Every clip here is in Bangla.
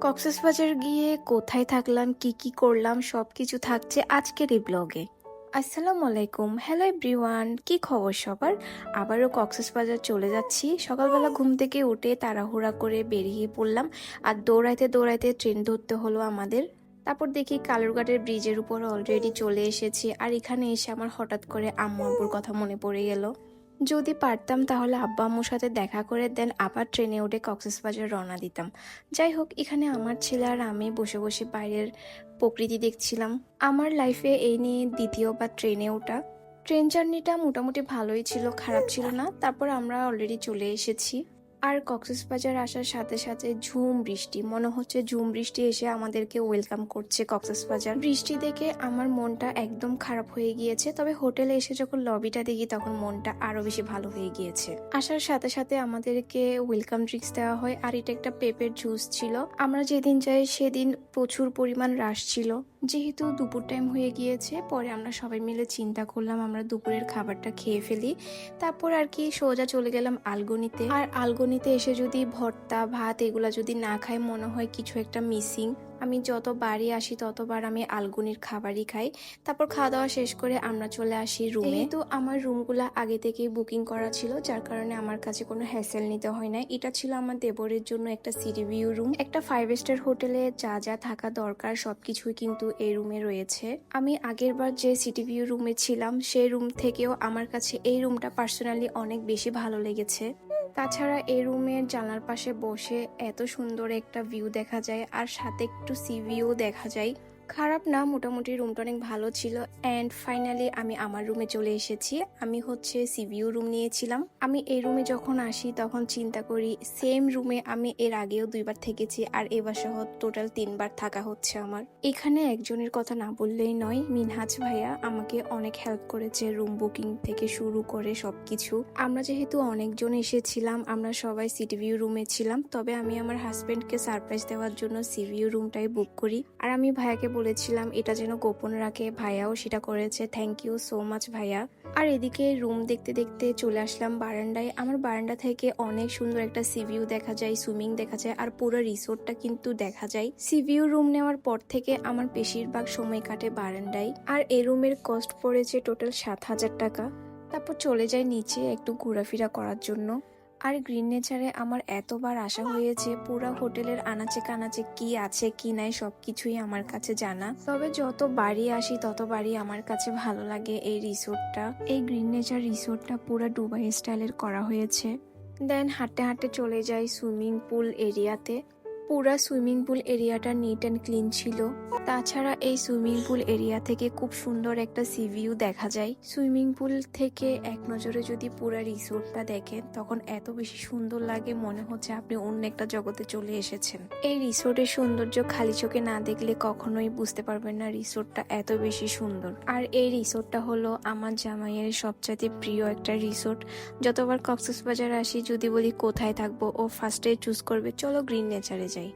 কক্সবাজার গিয়ে কোথায় থাকলাম, কি কি করলাম সবকিছু থাকছে আজকের এই ব্লগে। আসসালামু আলাইকুম, হ্যালো এভরিওয়ান, কি খবর সবার? আবারও কক্সবাজার চলে যাচ্ছি। সকালবেলা ঘুম থেকে উঠে তাড়াহুড়া করে বেরিয়ে পড়লাম, আর দৌড়াইতে দৌড়াইতে ট্রেন ধরতে হলো আমাদের। তারপর দেখি কালুরঘাটের ব্রিজের উপর অলরেডি চলে এসেছি, আর এখানে এসে আমার হঠাৎ করে আম্মু আব্বুর কথা মনে পড়ে গেল। যদি পারতাম তাহলে আব্বা আম্মুর সাথে দেখা করে দেন আবার ট্রেনে উঠে কক্সবাজার রওনা দিতাম। যাই হোক, এখানে আমার ছেলে আর আমি বসে বসে বাইরের প্রকৃতি দেখছিলাম। আমার লাইফে এই নিয়ে দ্বিতীয়বার ট্রেনে ওঠা। ট্রেন জার্নিটা মোটামুটি ভালোই ছিল, খারাপ ছিল না। তারপর আমরা অলরেডি চলে এসেছি। আর কক্সবাজার আসার সাথে সাথে ঝুম বৃষ্টি, মনে হচ্ছে ঝুম বৃষ্টি এসে আমাদেরকে ওয়েলকাম করছে। কক্সবাজার বৃষ্টি দেখে আমার মনটা একদম খারাপ হয়ে গিয়েছে, তবে হোটেলে এসে যখন লবিটা দেখি তখন মনটা আরো বেশি ভালো হয়ে গিয়েছে। আসার সাথে সাথে আমাদেরকে ওয়েলকাম ড্রিঙ্কস দেওয়া হয়, আর এটা একটা পেঁপের জুস ছিল। আমরা যেদিন যাই সেদিন প্রচুর পরিমাণ রাশ ছিল। যেহেতু দুপুর টাইম হয়ে গিয়েছে, পরে আমরা সবাই মিলে চিন্তা করলাম আমরা দুপুরের খাবারটা খেয়ে ফেলি। তারপর আর কি সোজা চলে গেলাম আলগনিতে। আর আলগনিতে এসে যদি ভর্তা ভাত এগুলা যদি না খাই, মনে হয় কিছু একটা মিসিং। আমি যত বাড়ি আসি ততবার আমি আলগুনির খাবারই খাই। তারপর খাওয়া দাওয়া শেষ করে আমরা চলে আসি রুমে। তো আমার রুমগুলা আগে থেকেই বুকিং করা ছিল, যার কারণে আমার কাছে কোনো হ্যাসেল নিতে হয় না। এটা ছিল আমার দেবরের জন্য একটা সিটি ভিউ রুম। একটা 5 স্টার হোটেলে যা যা থাকা দরকার সবকিছুই কিন্তু এই রুমে রয়েছে। আমি আগের বার যে সিটি ভিউ রুমে ছিলাম সেই রুম থেকেও আমার কাছে এই রুমটা পার্সোনালি অনেক বেশি ভালো লেগেছে। তাছাড়া এই রুমের জানলার পাশে বসে এত সুন্দর একটা ভিউ দেখা যায়, আর সাথে একটু সি ভিউ দেখা যায়। খারাপ না, মোটামুটি রুমটা অনেক ভালো ছিল। অ্যান্ড ফাইনালি আমি আমার রুমে চলে এসেছি। আমি হচ্ছে সি ভিউ রুম নিয়েছিলাম। আমি এই রুমে যখন আসি তখন চিন্তা করি সেম রুমে আমি এর আগেও 2বার থেকেছি, আর এবার সহ টোটাল 3বার থাকা হচ্ছে আমার। এখানে একজনের কথা না বললেই নয়, মিনহাজ ভাইয়া আমাকে অনেক হেল্প করেছে রুম বুকিং থেকে শুরু করে সবকিছু। আমরা যেহেতু অনেকজন এসেছিলাম, আমরা সবাই সিটি ভিউ রুমে ছিলাম, তবে আমি আমার হাজবেন্ডকে সারপ্রাইজ দেওয়ার জন্য সি ভিউ রুমটাই বুক করি। আর আমি ভাইয়াকে বলেছিলাম এটা যেন গোপন রাখে, ভাইয়াও সেটা করেছে। থ্যাংক ইউ সো মাচ ভাইয়া। আর এদিকে রুম দেখতে দেখতে চলে আসলাম বারান্দায়। আমার বারান্দা থেকে অনেক সুন্দর একটা সি ভিউ দেখা যায়, সুইমিং দেখা যায়, আর পুরো রিসোর্টটা কিন্তু দেখা যায়। সি ভিউ রুম নেওয়ার পর থেকে আমার বেশিরভাগ সময় কাটে বারান্দায়। আর এই রুমের কস্ট পড়েছে টোটাল 7,000 টাকা। তারপর চলে যাই নিচে একটু ঘোরাফেরা করার জন্য। আর গ্রিন নেচারে আমার এতবার আসা হয়েছে, পুরো হোটেলের আনাচে কানাচে কি আছে কি নাই সবকিছুই আমার কাছে জানা। তবে যত বাড়ি আসি ততবারই আমার কাছে ভালো লাগে এই রিসোর্টটা। এই গ্রিন নেচার রিসোর্টটা পুরো দুবাই স্টাইলের করা হয়েছে। দেন হাঁটতে হাঁটতে চলে যাই সুইমিং পুল এরিয়াতে। পুরা সুইমিং পুল এরিয়াটা নিট অ্যান্ড ক্লিন ছিল। তাছাড়া এই সুইমিং পুল এরিয়া থেকে খুব সুন্দর একটা সি ভিউ দেখা যায়। সুইমিং পুল থেকে এক নজরে যদি পুরা রিসোর্টটা দেখেন তখন এত বেশি সুন্দর লাগে, মনে হচ্ছে আপনি অন্য একটা জগতে চলে এসেছেন। এই রিসোর্টের সৌন্দর্য খালি চোখে না দেখলে কখনোই বুঝতে পারবেন না রিসোর্টটা এত বেশি সুন্দর। আর এই রিসোর্টটা হলো আমার জামাইয়ের সবচাইতে প্রিয় একটা রিসোর্ট। যতবার কক্সবাজার আসি যদি বলি কোথায় থাকবো, ও ফার্স্টে চুজ করবে চলো গ্রিন নেচারে যাই।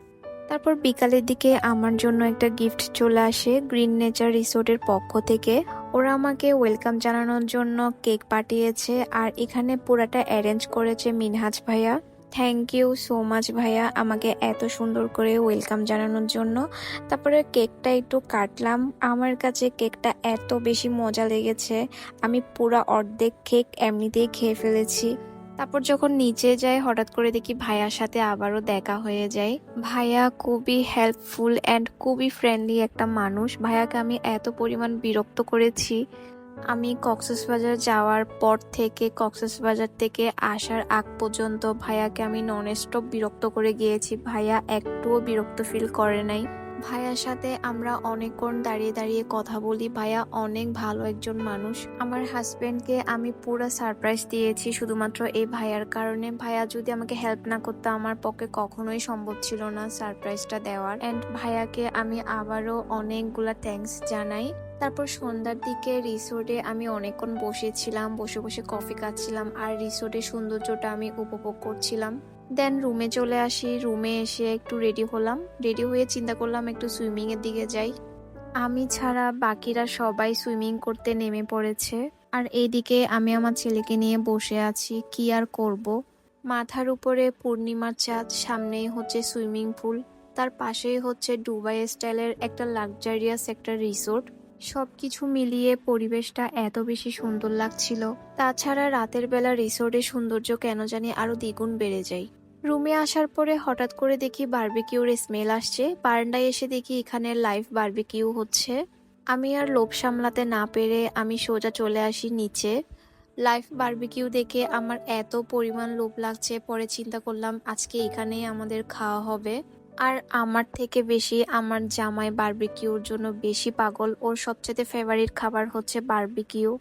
তারপর বিকালের দিকে আমার জন্য একটা গিফট চলে আসে গ্রিন নেচার রিসোর্টের পক্ষ থেকে। ওরা আমাকে ওয়েলকাম জানানোর জন্য কেক পাঠিয়েছে, আর এখানে পুরাটা অ্যারেঞ্জ করেছে মিনহাজ ভাইয়া। থ্যাংক ইউ সো মাচ ভাইয়া আমাকে এত সুন্দর করে ওয়েলকাম জানানোর জন্য। তারপরে কেকটা একটু কাটলাম। আমার কাছে কেকটা এত বেশি মজা লেগেছে, আমি পুরা অর্ধেক কেক এমনিতেই খেয়ে ফেলেছি। তারপর যখন নিচে যাই হঠাৎ করে দেখি ভাইয়ার সাথে আবারও দেখা হয়ে যায়। ভাইয়া খুবই হেল্পফুল অ্যান্ড খুবই ফ্রেন্ডলি একটা মানুষ। ভাইয়াকে আমি এত পরিমাণ বিরক্ত করেছি। আমি কক্সবাজার যাওয়ার পর থেকে কক্সবাজার থেকে আসার আগ পর্যন্ত ভাইয়াকে আমি নন স্টপ বিরক্ত করে গিয়েছি। ভাইয়া একটুও বিরক্ত ফিল করে নাই। ভাইয়ার সাথে আমরা অনেকক্ষণ দাঁড়িয়ে দাঁড়িয়ে কথা বলি। ভাইয়া অনেক ভালো একজন মানুষ। আমার হাজবেন্ডকে আমি পুরো সারপ্রাইজ দিয়েছি শুধুমাত্র এই ভাইয়ার কারণে। ভাইয়া যদি আমাকে হেল্প না করতো আমার পক্ষে কখনোই সম্ভব ছিল না সারপ্রাইজটা দেওয়ার। অ্যান্ড ভাইয়াকে আমি আবারও অনেকগুলা থ্যাঙ্কস জানাই। তারপর সন্ধ্যার দিকে রিসোর্টে আমি অনেকক্ষণ বসেছিলাম, বসে বসে কফি খাচ্ছিলাম, আর রিসোর্টের সৌন্দর্যটা আমি উপভোগ করছিলাম। দেন রুমে চলে আসি। রুমে এসে একটু রেডি হলাম। রেডি হয়ে চিন্তা করলাম একটু সুইমিং এর দিকে যাই। আমি ছাড়া বাকিরা সবাই সুইমিং করতে নেমে পড়েছে, আর এইদিকে আমি আমার ছেলেকে নিয়ে বসে আছি। কি আর করব, মাথার উপরে পূর্ণিমার চাঁদ, সামনেই হচ্ছে সুইমিং পুল। তার পাশেই হচ্ছে দুবাই স্টাইলের একটা লাক্সারিয়াস একটা রিসোর্ট। সবকিছু মিলিয়ে পরিবেশটা এত বেশি সুন্দর লাগছিল। তাছাড়া রাতের বেলা রিসোর্টের সৌন্দর্য কেন জানি আরো দ্বিগুণ বেড়ে যায়। রুমে আসার পরে হঠাৎ করে দেখি বারবিকিউর স্মেল আসছে। বারান্দায় এসে দেখি এখানে লাইভ বারবিকিউ হচ্ছে। আমি আর লোভ সামলাতে না পেরে আমি সোজা চলে আসি নিচে। লাইভ বারবিকিউ দেখে আমার এত পরিমাণ লোভ লাগছে, পরে চিন্তা করলাম আজকে এখানেই আমাদের খাওয়া হবে। আর আমার থেকে বেশি আমার জামাই বারবিকিউর জন্য বেশি পাগল। ওর সবচেয়ে ফেভারিট খাবার হচ্ছে বারবিকিউ।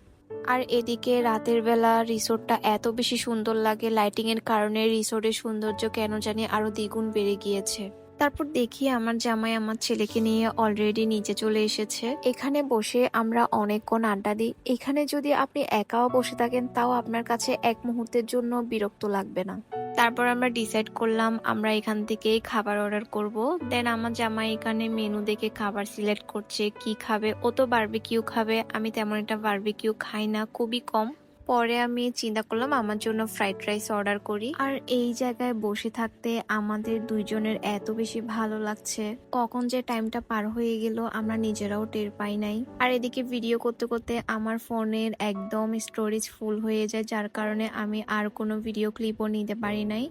আর এদিকে রাতের বেলা রিসোর্টটা এত বেশি সুন্দর লাগে, লাইটিং এর কারণে রিসোর্টের সৌন্দর্য কেন জানি আরো দ্বিগুণ বেড়ে গিয়েছে। তারপর দেখি আমার জামাই আমার ছেলেকে নিয়ে অলরেডি নিচে চলে এসেছে। এখানে বসে আমরা অনেকক্ষণ আড্ডা দিই। এখানে যদি আপনি একাও বসে থাকেন তাও আপনার কাছে এক মুহূর্তের জন্য বিরক্ত লাগবে না। তারপর আমরা ডিসাইড করলাম আমরা এখান থেকেই খাবার অর্ডার করব। দেন আমার জামাই এখানে মেনু দেখে খাবার সিলেক্ট করছে কি খাবে। ও তো বারবিকিউ খাবে, আমি তেমন একটা বারবিকিউ খাই না, খুবই কম। পরে আমি চিন্তা করলাম আমার জন্য ফ্রাইড রাইস অর্ডার করি। আর এই জায়গায় বসে থাকতে আমাদের দুইজনের এত বেশি ভালো লাগছে, কখন যে টাইমটা পার হয়ে গেল আমরা নিজেরাও টের পাই নাই। আর এদিকে ভিডিও করতে করতে আমার ফোনের একদম স্টোরেজ ফুল হয়ে যায়, যার কারণে আমি আর কোনো ভিডিও ক্লিপও নিতে পারি নাই।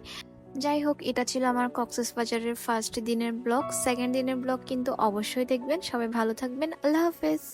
যাই হোক, এটা ছিল আমার কক্সবাজারের ফার্স্ট দিনের ব্লগ। সেকেন্ড দিনের ব্লগ কিন্তু অবশ্যই দেখবেন। সবাই ভালো থাকবেন। আল্লাহ হাফেজ।